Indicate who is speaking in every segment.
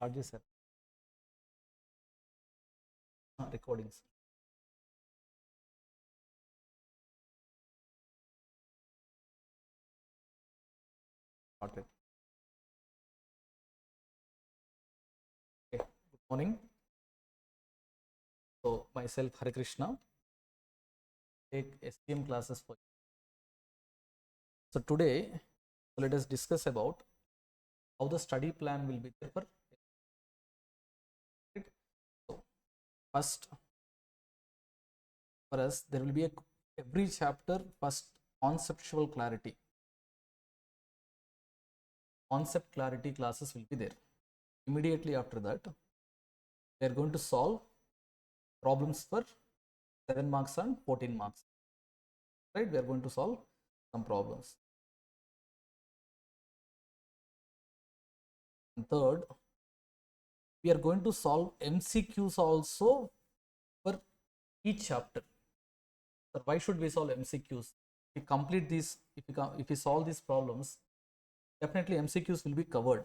Speaker 1: Start చేశారు recordings. Okay. Good morning. So myself Krishna take SCM classes for you. So today let us discuss about how the study plan will be there for. So first for us there will be every chapter first conceptual clarity. Concept clarity classes will be there. Immediately after that we are going to solve problems for 7 marks and 14 marks. Right, we are going to solve some problems. And third, we are going to solve MCQs also for each chapter. So why should we solve MCQs? If we complete this, if we solve these problems, definitely MCQs will be covered.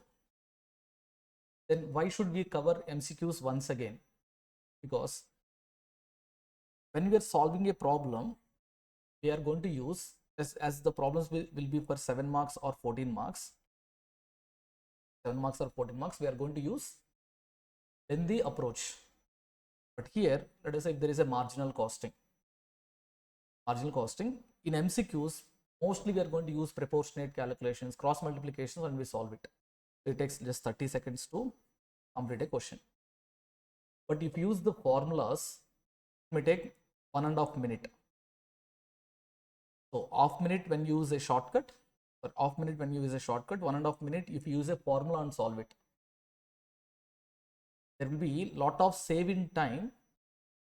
Speaker 1: Then why should we cover MCQs once again? Because when we are solving a problem, we are going to use, as the problems will be for 7 marks or 14 marks, 7 marks or 14 marks, we are going to use then the approach. But here, let us say if there is a marginal costing in MCQs, mostly we are going to use proportionate calculations, cross multiplications, and we solve it. It takes just 30 seconds to complete a question. But if you use the formulas, it may take 1.5 minutes. So half minute when you use a shortcut, or half minute when you use a shortcut, 1.5 minutes if you use a formula and solve it. There will be lot of saving time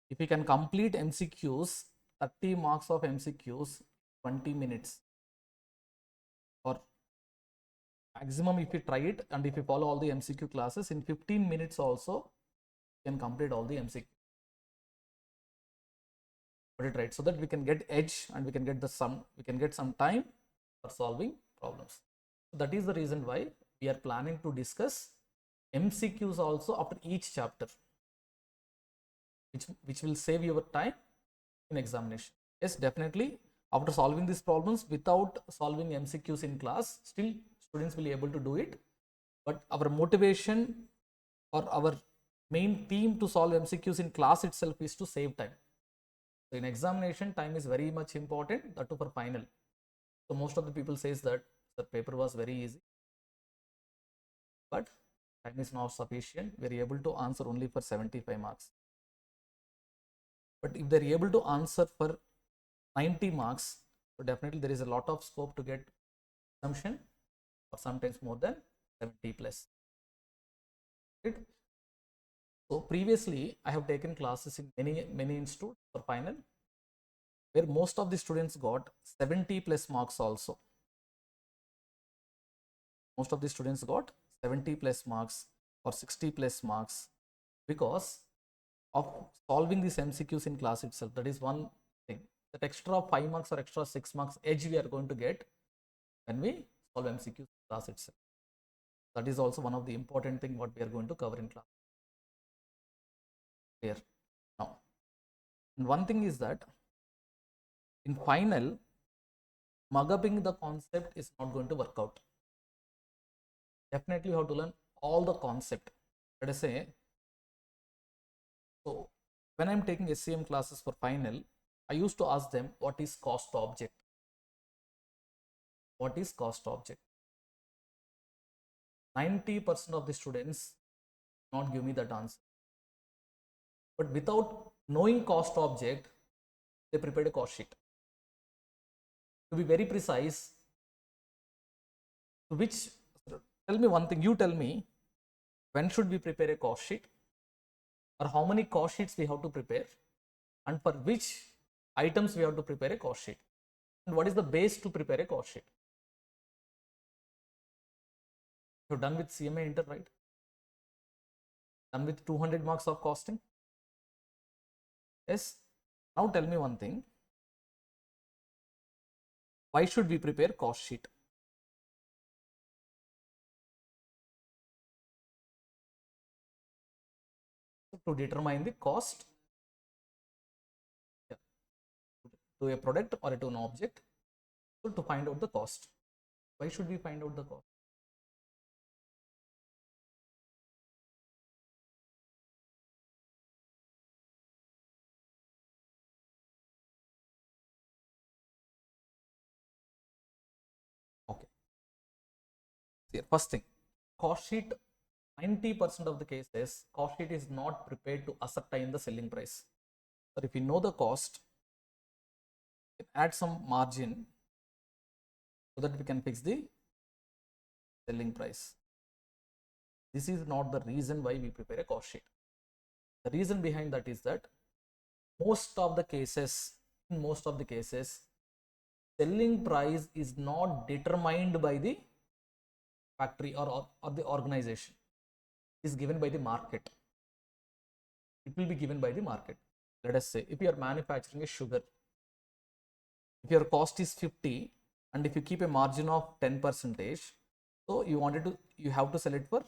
Speaker 1: if you can complete MCQs, 30 marks of MCQs, 20 minutes, or maximum if you try it and if you follow all the MCQ classes, in 15 minutes also you can complete all the MCQ. Put it right, so that we can get edge and we can get some time for solving problems. So that is the reason why we are planning to discuss MCQs also after each chapter, which will save your time in examination. Yes, definitely after solving these problems without solving MCQs in class, still students will be able to do it, but our motivation or our main theme to solve MCQs in class itself is to save time. So in examination, time is very much important, that too for final. So most of the people says that the paper was very easy, but time is not sufficient. We are able to answer only for 75 marks. But if they are able to answer for 90 marks, so definitely there is a lot of scope to get assumption, or sometimes more than 70 plus. Right? So previously I have taken classes in many institutes for final, where most of the students got 70 plus marks also. Most of the students got 70 plus marks or 60 plus marks because of solving these MCQs in class itself. That is one thing. That extra 5 marks or extra 6 marks edge we are going to get when we solve MCQs in class itself. That is also one of the important thing what we are going to cover in class. Clear? Now, and one thing is that in final, mug-upping the concept is not going to work out. Definitely you have to learn all the concept. Let us say, so when I'm taking SCM classes for final, I used to ask them what is cost object. What is cost object? 90% of the students not give me that answer. But without knowing cost object, they prepared a cost sheet. To be very precise, which, tell me one thing, you tell me, when should we prepare a cost sheet, or how many cost sheets we have to prepare, and for which items we have to prepare a cost sheet, and what is the base to prepare a cost sheet. You're done with CMA Inter, right? Done with 200 marks of costing. Yes. Now tell me one thing, why should we prepare cost sheet? to determine the cost to a product or to an object. So to find out the cost. Why should we find out the cost? Okay. Here, first thing, cost sheet, 90% of the cases, cost sheet is not prepared to ascertain the selling price. But if you know the cost, add some margin so that we can fix the selling price. This is not the reason why we prepare a cost sheet. The reason behind that is that most of the cases, in most of the cases, selling price is not determined by the factory or the organization. It is given by the market. It will be given by the market. Let us say if you are manufacturing a sugar, if your cost is 50 and if you keep a margin of 10%, so you have to sell it for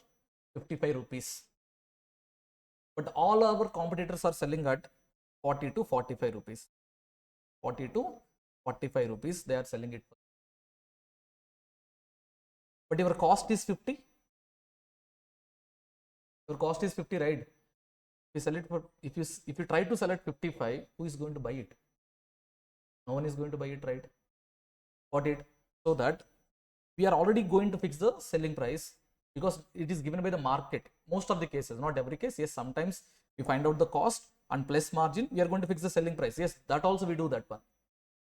Speaker 1: 55 rupees. But all our competitors are selling at 40 to 45 rupees. 40 to 45 rupees they are selling it for. But your cost is 50. Your cost is 50, right? If you sell it for, if you try to sell at 55, who is going to buy it? No one is going to buy it, right? Got it? So that we are already going to fix the selling price because it is given by the market. Most of the cases, not every case. Yes, sometimes we find out the cost and plus margin, we are going to fix the selling price. Yes, that also we do that one.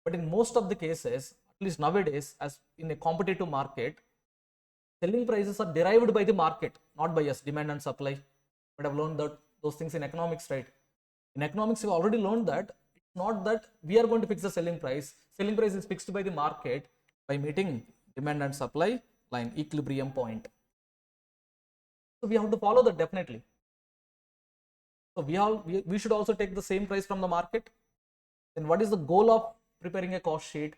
Speaker 1: But in most of the cases, at least nowadays, as in a competitive market, selling prices are derived by the market, not by us, demand and supply. But I've learned that those things in economics, right? In economics, you've already learned that it's not that we are going to fix the selling price. Selling price is fixed by the market by meeting demand and supply line equilibrium point. So we have to follow that definitely. So we should also take the same price from the market. Then what is the goal of preparing a cost sheet?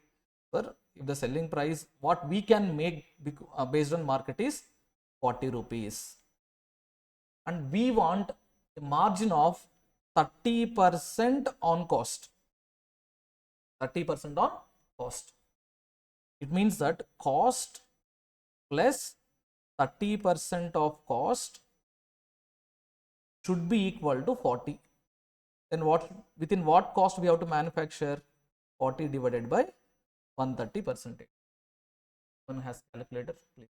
Speaker 1: Sir, if the selling price, what we can make based on market is 40 rupees. And we want a margin of 30% on cost. 30% on cost. It means that cost plus 30% of cost should be equal to 40. Then within what cost we have to manufacture? 40 divided by 130%. One has calculator, please.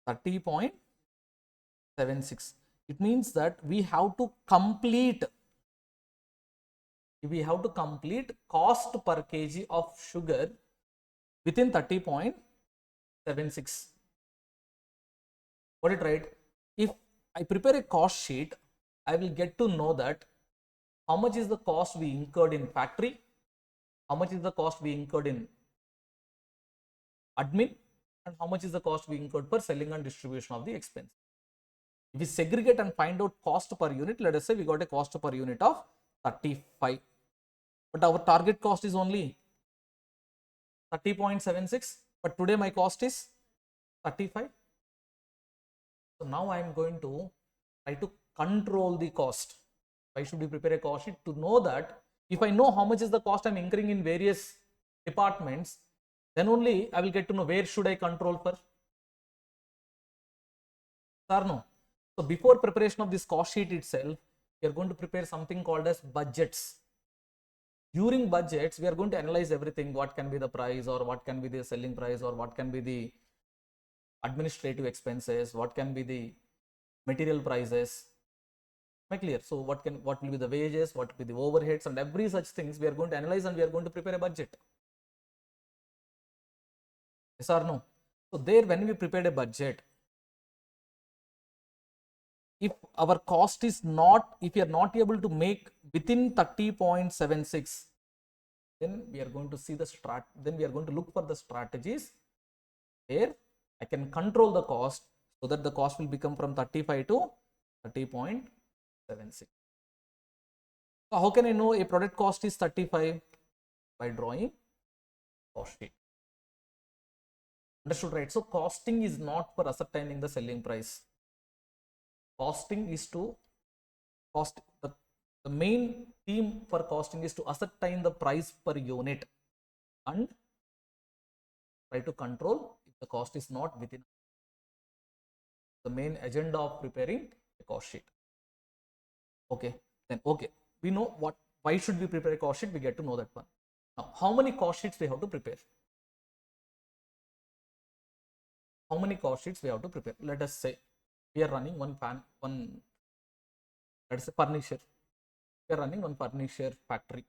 Speaker 1: $30.76. It means that we have to complete cost per kg of sugar within 30.76. Got it, right? If I prepare a cost sheet, I will get to know that how much is the cost we incurred in factory, how much is the cost we incurred in admin, and how much is the cost we incurred for selling and distribution of the expense. If we segregate and find out cost per unit, let us say we got a cost per unit of 35, but our target cost is only 30.76, but today my cost is 35. So now I am going to try to control the cost. Why should we prepare a cost sheet? To know that if I know how much is the cost I am incurring in various departments, then only I will get to know where should I control for. Or no? So before preparation of this cost sheet itself, we are going to prepare something called as budgets. During budgets, we are going to analyze everything. What can be the price, or what can be the selling price, or what can be the administrative expenses, what can be the material prices. Am I clear? So what will be the wages, what will be the overheads, and every such things we are going to analyze, and we are going to prepare a budget. Yes or no? So there, when we prepared a budget, if our cost is not, if we are not able to make within 30.76, then we are going to see the then we are going to look for the strategies where I can control the cost so that the cost will become from 35 to 30.76. So how can I know a product cost is 35? By drawing cost sheet. Understood, right? So costing is not for ascertaining the selling price. Costing is to cost, the main theme for costing is to ascertain the price per unit and try to control if the cost is not within the main agenda of preparing a cost sheet. Okay, then okay, we know what, why should we prepare a cost sheet, we get to know that one. Now, how many cost sheets we have to prepare? How many cost sheets we have to prepare? Let us say we are running let us say furniture. We are running one furniture factory.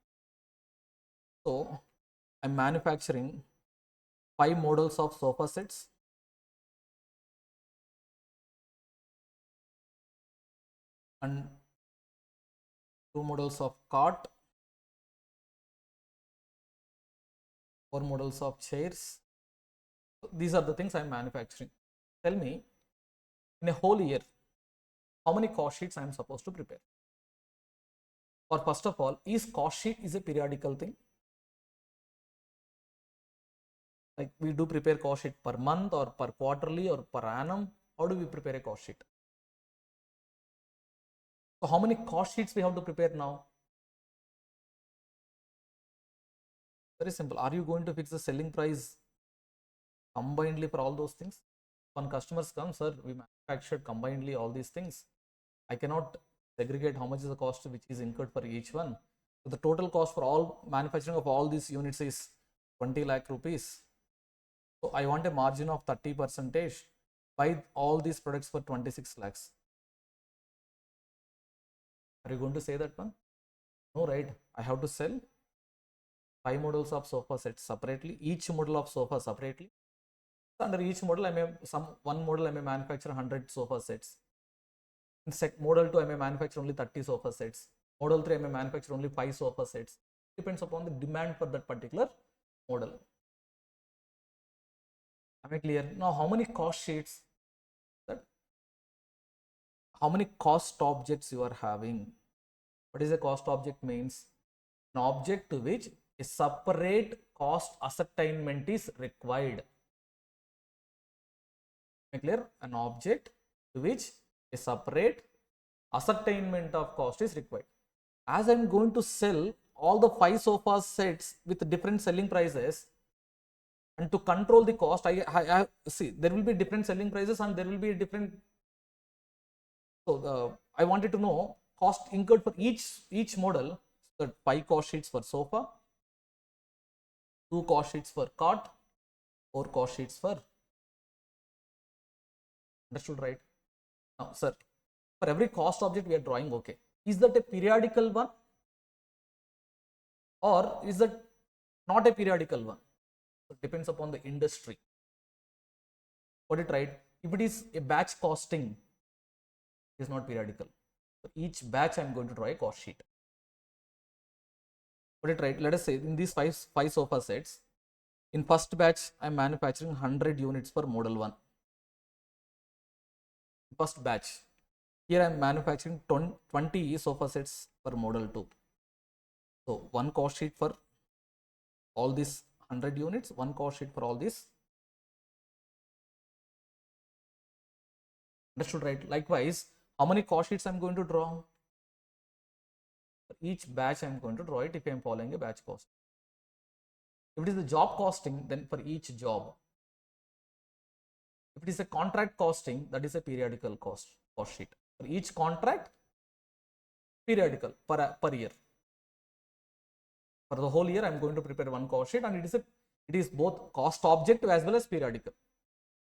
Speaker 1: So I'm manufacturing 5 models of sofa sets, and 2 models of cot, 4 models of chairs. So these are the things I'm manufacturing. Tell me, in a whole year, how many cost sheets I'm supposed to prepare? Or first of all, is cost sheet is a periodical thing? Like we do prepare cost sheet per month or per quarterly or per annum. How do we prepare a cost sheet? So how many cost sheets we have to prepare now? Very simple. Are you going to fix the selling price combinedly for all those things? When customers come, sir, we manufactured combinedly all these things. I cannot segregate how much is the cost which is incurred for each one. So the total cost for all manufacturing of all these units is 20 lakh rupees. So I want a margin of 30%. Buy all these products for 26 lakhs. Are you going to say that one? No, right? I have to sell 5 models of sofa sets separately, each model of sofa separately. Under each model, I may one model I may manufacture 100 sofa sets. In model 2, I may manufacture only 30 sofa sets. Model 3, I may manufacture only 5 sofa sets. Depends upon the demand for that particular model. Am I clear? Now, how many cost sheets, how many cost objects you are having? What is a cost object means? An object to which a separate cost ascertainment is required. Am I clear? An object to which a separate ascertainment of cost is required. As I'm going to sell all the 5 sofa sets with different selling prices, and to control the cost, I see there will be different selling prices and there will be a different. So I wanted to know cost incurred for each model. So 5 cost sheets for sofa, 2 cost sheets for cot, 4 cost sheets for. Understood, right? Now, sir, for every cost object we are drawing, okay, is that a periodical one or is that not a periodical one? So it depends upon the industry. Got it right? If it is a batch costing, it is not periodical. For each batch, I am going to draw a cost sheet. Got it right? Let us say in these five sofa sets, in first batch, I am manufacturing 100 units for model 1. First batch. Here I am manufacturing 20 sofa sets for model 2. So one cost sheet for all these 100 units, one cost sheet for all these. Understood, right? Likewise, how many cost sheets I am going to draw? For each batch I am going to draw it if I am following a batch cost. If it is the job costing, then for each job. If it is a contract costing, that is a periodical cost sheet. For each contract, periodical per year. For the whole year, I am going to prepare one cost sheet, and it is both cost objective as well as periodical.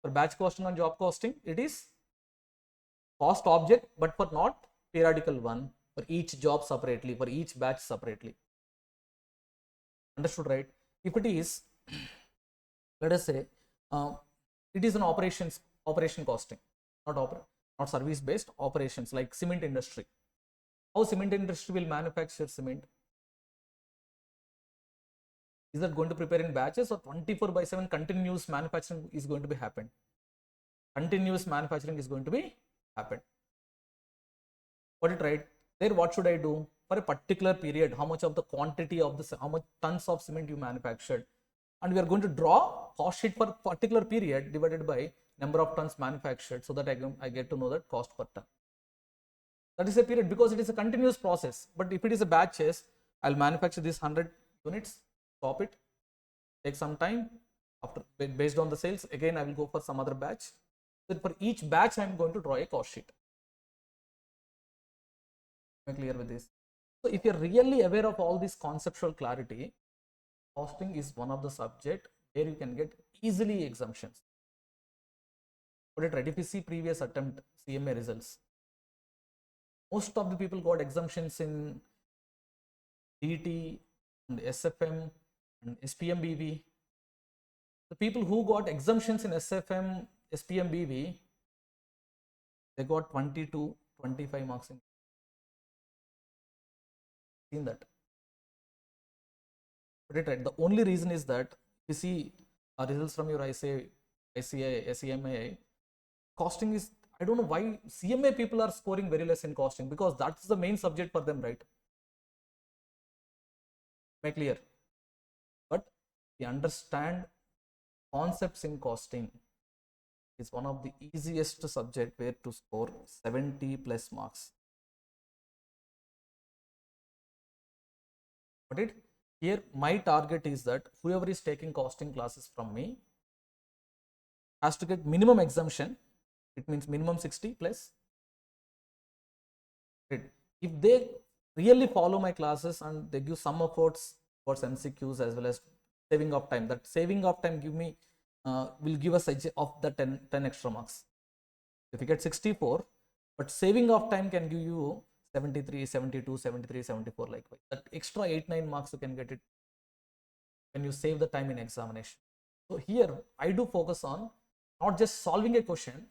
Speaker 1: For batch costing and job costing, it is cost object, but for not periodical one, for each job separately, for each batch separately. Understood, right? If it is, let us say, it is an operation costing, not service based operations, like cement industry. How cement industry will manufacture cement? Is that going to prepare in batches or 24/7 continuous manufacturing is going to be happen? Continuous manufacturing is going to be happen. Got it right? There, what should I do? for a particular period, how much of the quantity of this, how much tons of cement you manufactured, and we are going to draw cost sheet for particular period divided by number of tons manufactured, so that I get to know that cost per ton. That is a period, because it is a continuous process. But if it is a batches, I'll manufacture this 100 units, stop it, take some time, after based on the sales, again I will go for some other batch. So for each batch I am going to draw a cost sheet. Am I clear with this? So if you're really aware of all this conceptual clarity, costing is one of the subject where you can get easily exemptions. Put it right, if you see previous attempt CMA results, most of the people got exemptions in DT and SFM and SPMBV. The people who got exemptions in SFM, SPMBV, they got 20 to 25 marks in. Seen that? Put it right. The only reason is that you see results from your ICA, SCMA, costing is, I don't know why CMA people are scoring very less in costing, because that's the main subject for them, right? Am I clear? But we understand concepts in costing is one of the easiest subject where to score 70 plus marks. Got it? Here my target is that whoever is taking costing classes from me has to get minimum exemption. It means minimum 60 plus. If they really follow my classes and they give some efforts towards MCQs as well as saving of time, that saving of time will give us edge of the 10 extra marks. If you get 64, but saving of time can give you 73, 72, 73, 74 likewise. That extra 8-9 marks you can get it when you save the time in examination. So here I do focus on not just solving a question,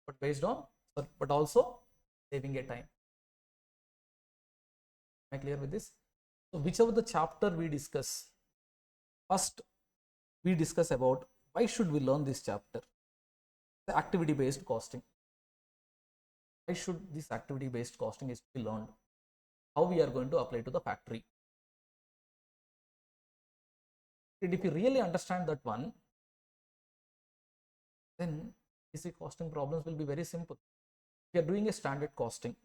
Speaker 1: but also saving a time. Am I clear with this? So whichever the chapter we discuss, first we discuss about why should we learn this chapter, the activity based costing. Why should this activity based costing is to be learned? How we are going to apply to the factory. And if you really understand that one, then basic costing problems will be very simple. If you are doing a standard costing,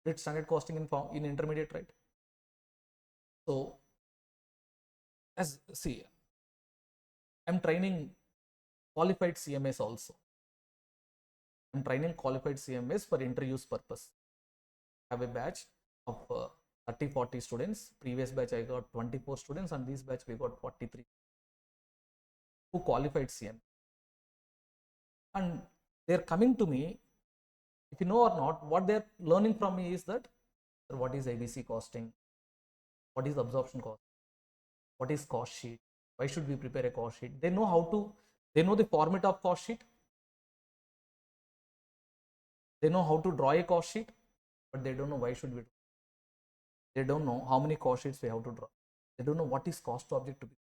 Speaker 1: it's standard costing in intermediate, right? So as see, I'm training qualified CMS also. I'm training qualified CMS for interviews purpose. I have a batch of 30-40 students. Previous batch I got 24 students, and this batch we got 43 who qualified CM. And they're coming to me, if you know or not, what they're learning from me is that what is ABC costing, what is absorption cost, what is cost sheet, why should we prepare a cost sheet. They know the format of cost sheet, they know how to draw a cost sheet, but they don't know why should we do. They don't know how many cost sheets we have to draw. They don't know what is cost object to be.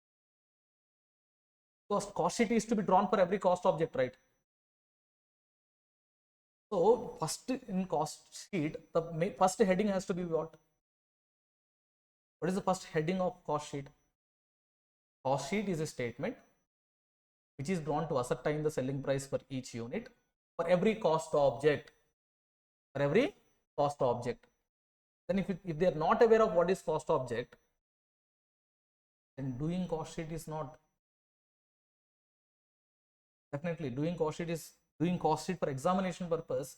Speaker 1: Because cost sheet is to be drawn for every cost object, right? So first in cost sheet, the first heading has to be what? What is the first heading of cost sheet? Cost sheet is a statement which is drawn to ascertain the selling price for each unit for every cost object. For every cost object. Then if they are not aware of what is cost object, then doing cost sheet is not. Definitely doing cost sheet for examination purpose,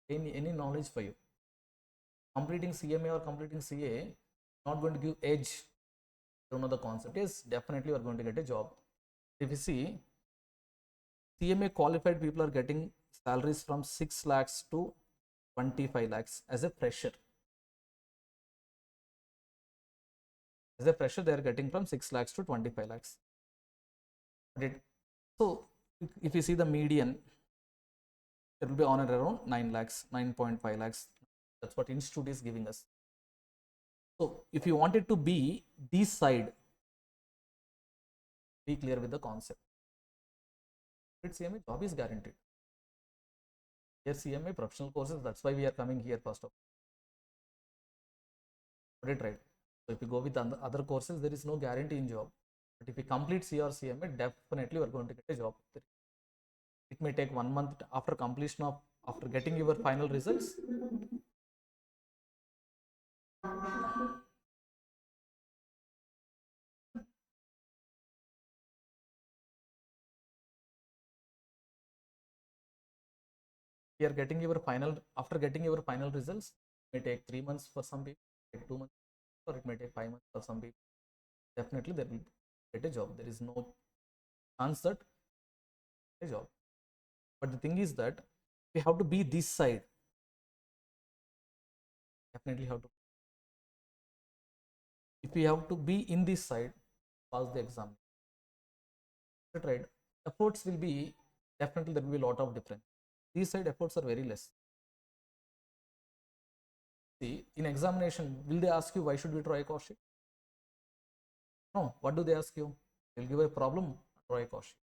Speaker 1: any knowledge for you. Completing CMA or completing CA not going to give edge. Don't know the concept. Yes, definitely you are going to get a job. If you see, CMA qualified people are getting salaries from 6 lakhs to 25 lakhs as a fresher. As a fresher, they are getting from 6 lakhs to 25 lakhs. So if you see the median, it will be on and around 9 lakhs, 9.5 lakhs. That's what institute is giving us. So if you want it to be this side, be clear with the concept. CMA job is guaranteed. Here CMA professional courses, that's why we are coming here first of all. Got it right? So if you go with the other courses, there is no guarantee in job. But if you complete C or CMA, definitely you are going to get a job. It may take 1 month after completion of, after getting your final results. You are getting your final, after getting your final results, it may take 3 months for some people, take 2 months, or it may take 5 months for some people. Definitely they will get a job. There is no chance that a job. But the thing is that we have to be this side. Definitely have to. If we have to be in this side, pass the exam. Right? Efforts will be, definitely there will be a lot of difference. These side efforts are very less. See, in examination, will they ask you why should we draw a cost sheet? No. What do they ask you? They'll give a problem, draw a cost sheet.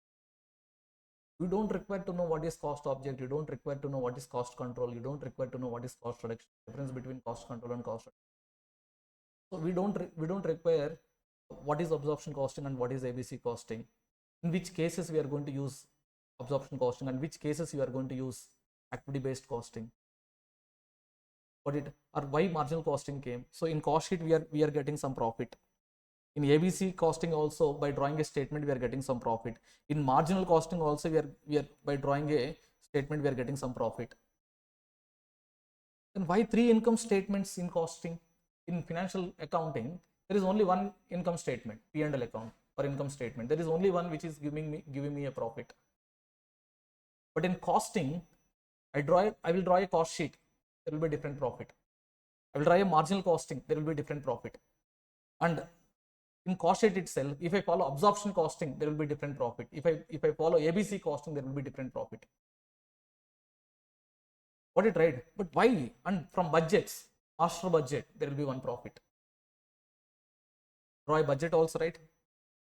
Speaker 1: You don't require to know what is cost object. You don't require to know what is cost control. You don't require to know what is cost reduction. Difference between cost control and cost reduction. So we don't require what is absorption costing and what is ABC costing. In which cases we are going to use absorption costing and which cases you are going to use activity based costing. What it, or why marginal costing came. So in cost sheet we are getting some profit. In ABC costing also, by drawing a statement we are getting some profit. In marginal costing also we are by drawing a statement we are getting some profit. Then why 3 income statements in costing? In financial accounting there is only one income statement, P&L account or income statement. There is only one which is giving me a profit. But in costing, I will draw a cost sheet, there will be different profit. I will draw a marginal costing, there will be different profit. And in cost sheet itself, if I follow absorption costing, there will be different profit. If I follow ABC costing, there will be different profit. Got it right? But why? And from budgets, master budget, there will be one profit. Draw a budget also, right?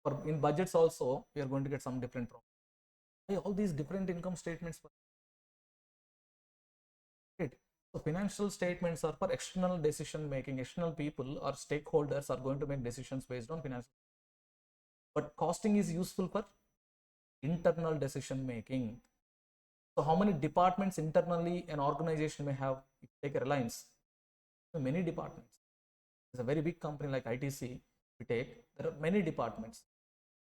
Speaker 1: For in budgets also, we are going to get some different profit. Why all these different income statements? Right. So financial statements are for external decision making. External people or stakeholders are going to make decisions based on financial. But costing is useful for internal decision making. So how many departments internally an organization may have? If you take a Reliance, many departments. It's a very big company like ITC. We take, there are many departments.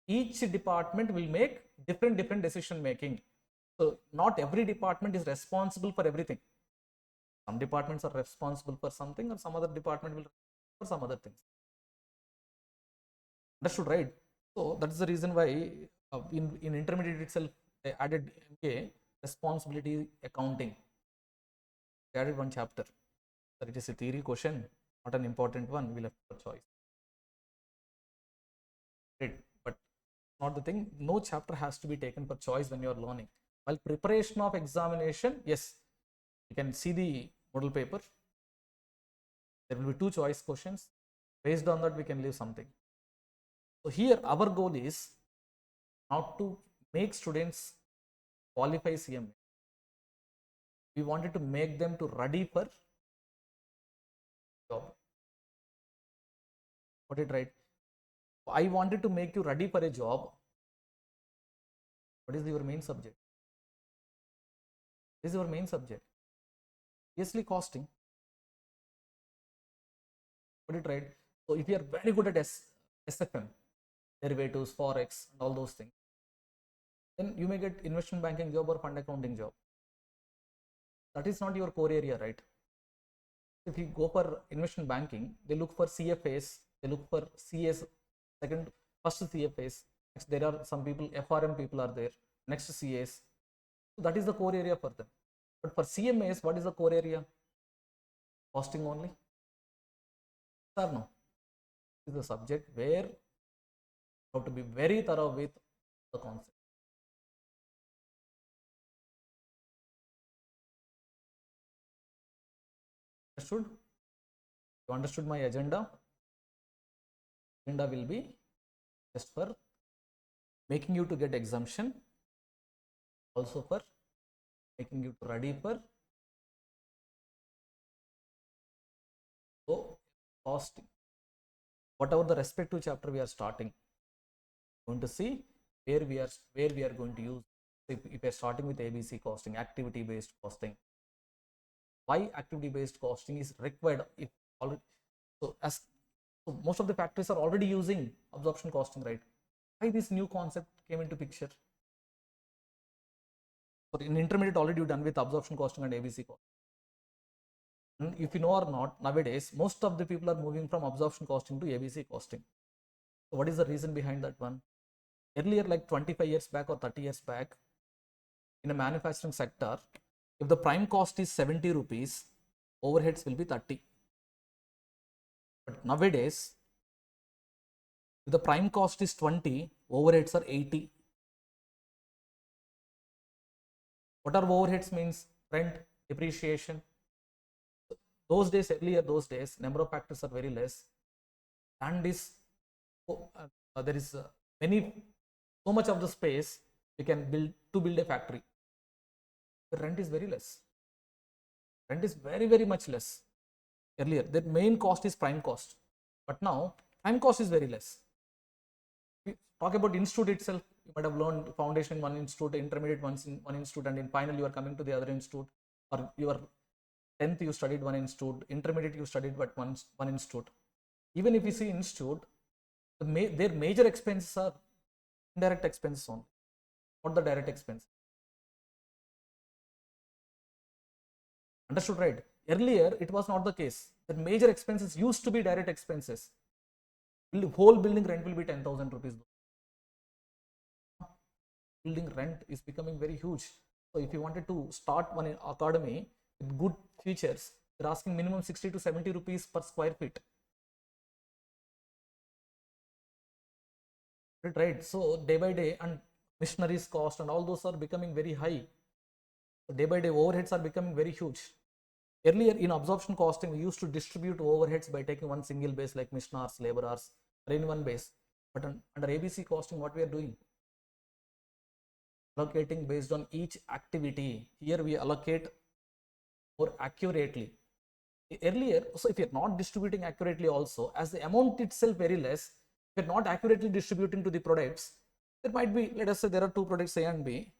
Speaker 1: Each department will make different decision making. So not every department is responsible for everything. Some departments are responsible for something, or some other department will for some other things. Understood, right? So that is the reason why in intermediate itself they added MK, responsibility accounting. They added one chapter. So it is a theory question, not an important one. We left for choice. Right. But not the thing. No chapter has to be taken for choice when you are learning. While preparation of examination, yes, you can see the model paper. There will be 2 choice questions. Based on that, we can leave something. So here our goal is not to make students qualify CMA. We wanted to make them to ready for job. Got it right? I wanted to make you ready for a job. What is your main subject? What is your main subject? Obviously costing. Got it right? So if you are very good at SFM, derivatives, forex, and all those things, then you may get investment banking job or fund accounting job. That is not your core area, right? If you go for investment banking, they look for CFAs, they look for CAs, first CFAs. Next, there are some people, FRM people are there. Next, CAs. So that is the core area for them. But for CMAs, what is the core area? Costing only? Or no? This is the subject where you have to be very thorough with the concept. Understood? You understood my agenda? Agenda will be just for making you to get exemption, also for making you to ready for costing, whatever the respective chapter we are starting, going to see where we are going to use. If we are starting with ABC costing, activity based costing, why activity based costing is required if already, so most of the factories are already using absorption costing, right? Why this new concept came into picture? So in intermediate already you done with absorption costing and ABC costing. And if you know or not, nowadays most of the people are moving from absorption costing to ABC costing. So what is the reason behind that one? Earlier, like 25 years back or 30 years back, in a manufacturing sector, if the prime cost is 70 rupees, overheads will be 30. But nowadays, if the prime cost is 20, overheads are 80. What are overheads means? Rent, depreciation. Those days, earlier those days, number of factors are very less. And this, there is so much of the space we can build a factory. The rent is very less. Rent is very much less. Earlier, the main cost is prime cost, but now prime cost is very less. We talk about institute itself. You might have learned foundation in one institute, intermediate ones in one institute, and in final you are coming to the other institute, or your 10th you studied one institute, intermediate you studied but one institute. Even if you see institute, their major expenses are indirect expenses only, not the direct expense. Understood, right? Earlier it was not the case. The major expenses used to be direct expenses. Whole building rent will be 10,000 rupees. Building rent is becoming very huge. So if you wanted to start one academy with good features, they're asking minimum 60 to 70 rupees per square feet. Right? So day by day, and missionaries cost and all those are becoming very high. So day by day overheads are becoming very huge. Earlier in absorption costing, we used to distribute overheads by taking one single base like missionaries, laborers, or in one base. But under ABC costing, what we are doing? Allocating based on each activity. Here we allocate more accurately. Earlier, so if you're not distributing accurately also, as the amount itself very less, if you're not accurately distributing to the products, there might be, let us say there are two products A and B.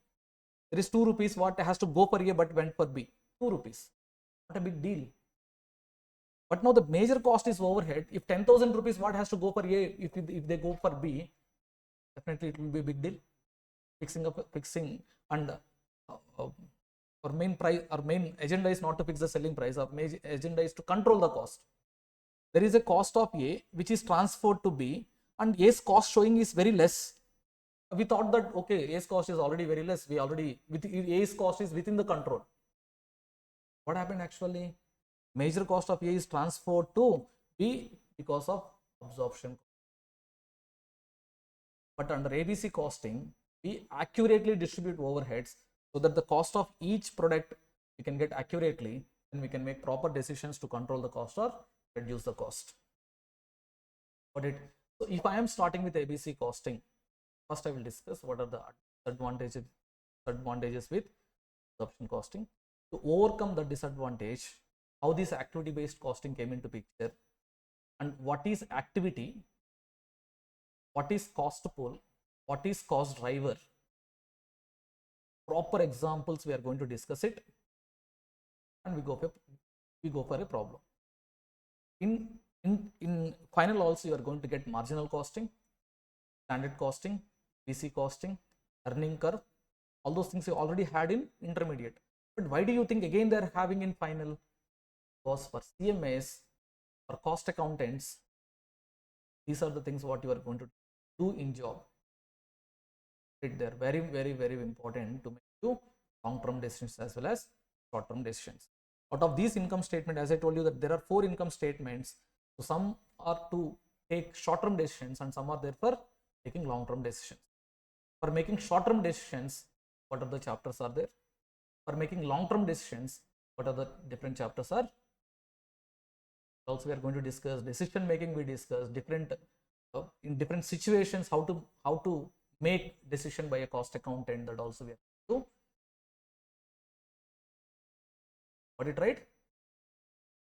Speaker 1: There is 2 rupees what has to go for A but went for B. 2 rupees. Not a big deal. But now the major cost is overhead. If 10,000 rupees what has to go for A, if they go for B, definitely it will be a big deal. Fixing and our main price, our main agenda is not to fix the selling price. Our main agenda is to control the cost. There is a cost of A which is transferred to B, and A's cost showing is very less. We thought that okay, A's cost is already very less. We already A's cost is within the control. What happened actually? Major cost of A is transferred to B because of absorption. But under ABC costing, we accurately distribute overheads so that the cost of each product we can get accurately, and we can make proper decisions to control the cost or reduce the cost. Got it? So if I am starting with ABC costing, first I will discuss what are the disadvantages with absorption costing. To overcome the disadvantage, how this activity based costing came into picture, and what is activity, what is cost pool, what is cost driver. Proper examples we are going to discuss it, and we go for a problem. In final also you are going to get marginal costing, standard costing, BC costing, earning curve. All those things you already had in intermediate. But why do you think again they are having in final? Because for CMAs, for cost accountants, these are the things what you are going to do in job. They are very important to make you long-term decisions as well as short-term decisions. Out of these income statement, as I told you that there are 4 income statements. So some are to take short-term decisions and some are there for taking long-term decisions. For making short-term decisions, what are the chapters are there? For making long-term decisions, what are the different chapters are? Also, we are going to discuss decision making. We discuss different in different situations how to make decision by a cost accountant. That also we have to. Got it right?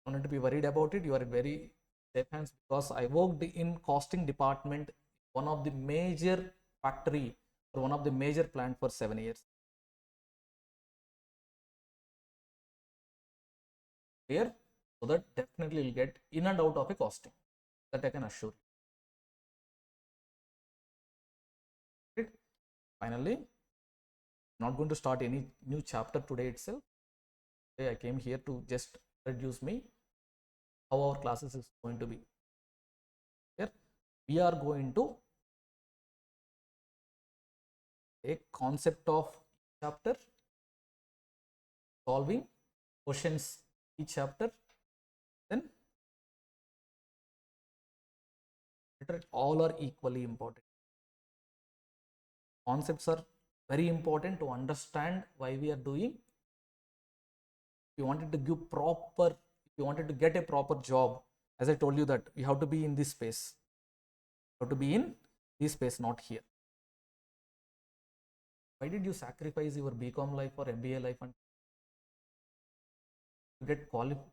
Speaker 1: Don't need to be worried about it. You are very safe hands because I worked in costing department, one of the major factory or one of the major plant for 7 years. Clear? So that definitely you'll get in and out of a costing. That I can assure you. Right? Finally, not going to start any new chapter today itself. Today I came here to just introduce me how our classes is going to be. Here we are going to take concept of chapter, solving questions each chapter, then all are equally important. Concepts are very important to understand why we are doing. If you wanted to give proper, if you wanted to get a proper job, as I told you that you have to be in this space. You have to be in this space, not here. Why did you sacrifice your BCom life or MBA life and to get qualified,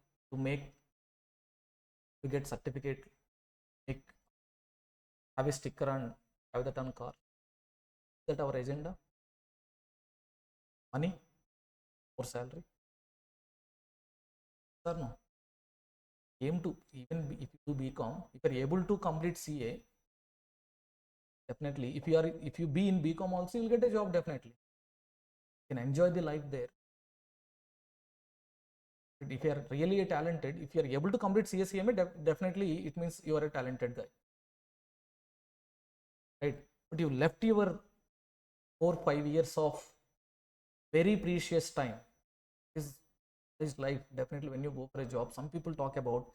Speaker 1: to get certificate, make, have a sticker and have that on car? Is that our agenda? Money or salary? Or no? Aim to, even if you do BCom, if you are able to complete CA, definitely if you be in BCom also, you'll get a job definitely. You can enjoy the life there. But if you are really a talented, if you are able to complete CA CMA, definitely it means you are a talented guy. Right? But you left your 4-5 years of very precious time. Is life. Definitely when you go for a job, some people talk about,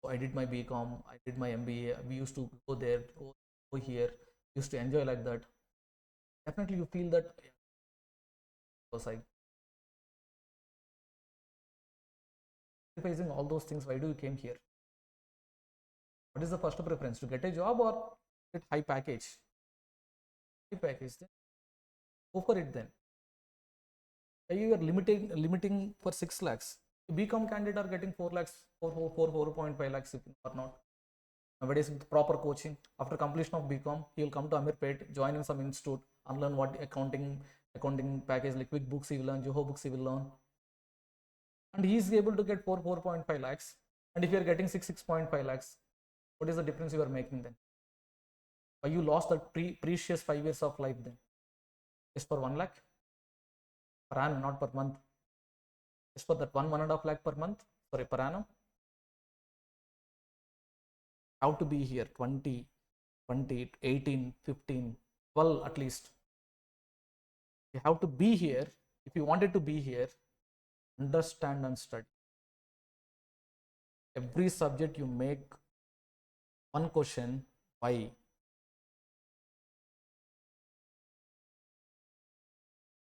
Speaker 1: oh, I did my BCom, I did my MBA, we used to go there, go here, used to enjoy like that. Definitely you feel that because I sacrificing all those things, why do you came here? What is the first preference, to get a job or get high package? High package, then go for it then. Why you are limiting for 6 lakhs? BCom candidate are getting 4 lakhs, 4.5 lakhs or not. Nowadays with proper coaching, after completion of BCom, he will come to Amirpet, join in some institute, unlearn what accounting package like QuickBooks he will learn, Johor Books he will learn, and he is able to get 4.5 lakhs. And if you are getting 6.5 lakhs, what is the difference you are making then? Why you lost that precious 5 years of life then? Just for 1 lakh per annum, not per month. Just for that 1.5 lakh per month, sorry, per annum. How to be here 20, 18, 15, 12 at least. You have to be here. If you wanted to be here, understand and study. Every subject you make one question, why?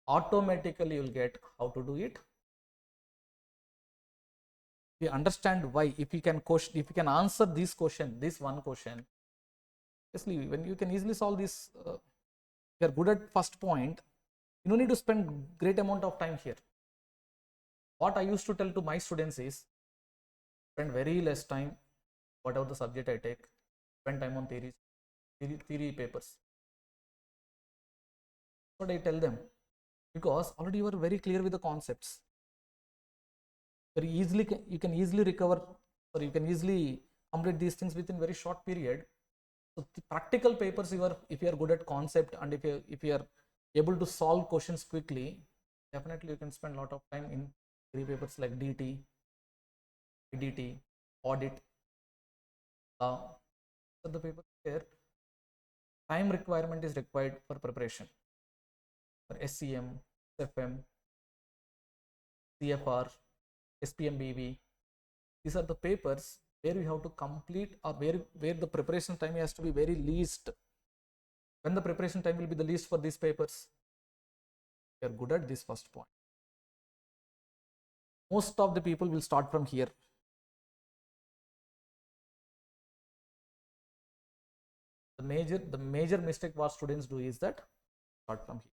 Speaker 1: Automatically you'll get how to do it. If you understand why, if you can answer this question, this one question, obviously when you can easily solve this, if you are good at first point, you don't need to spend great amount of time here. What I used to tell to my students is, spend very less time, whatever the subject I take, spend time on theory papers. What I tell them, because already you are very clear with the concepts. You can easily recover, or you can easily complete these things within very short period. So the practical papers, if you are good at concept, and if you are able to solve questions quickly, definitely you can spend a lot of time in theory papers like DT, PDT, audit. So the paper here, time requirement is required for preparation for SCM, SFM, CFR, SPMBV. These are the papers where you have to complete, or where the preparation time has to be very least. When the preparation time will be the least for these papers, you are good at this first point. Most of the people will start from here. The major mistake what students do is that start from here,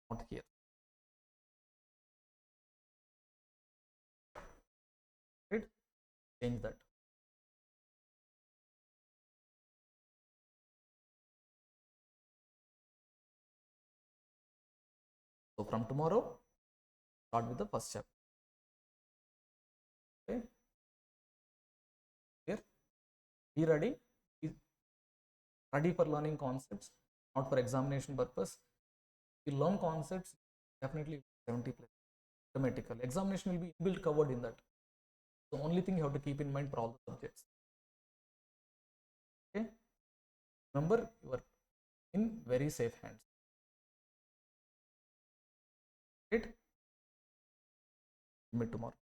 Speaker 1: not here. Right? Change that. So from tomorrow, start with the first chapter. Okay. Here, be ready. Be ready for learning concepts, not for examination purpose. You learn concepts, definitely 70 plus automatically. Examination will be inbuilt covered in that. The only thing you have to keep in mind for all the subjects. Okay. Remember, you are in very safe hands. Right? Meet tomorrow.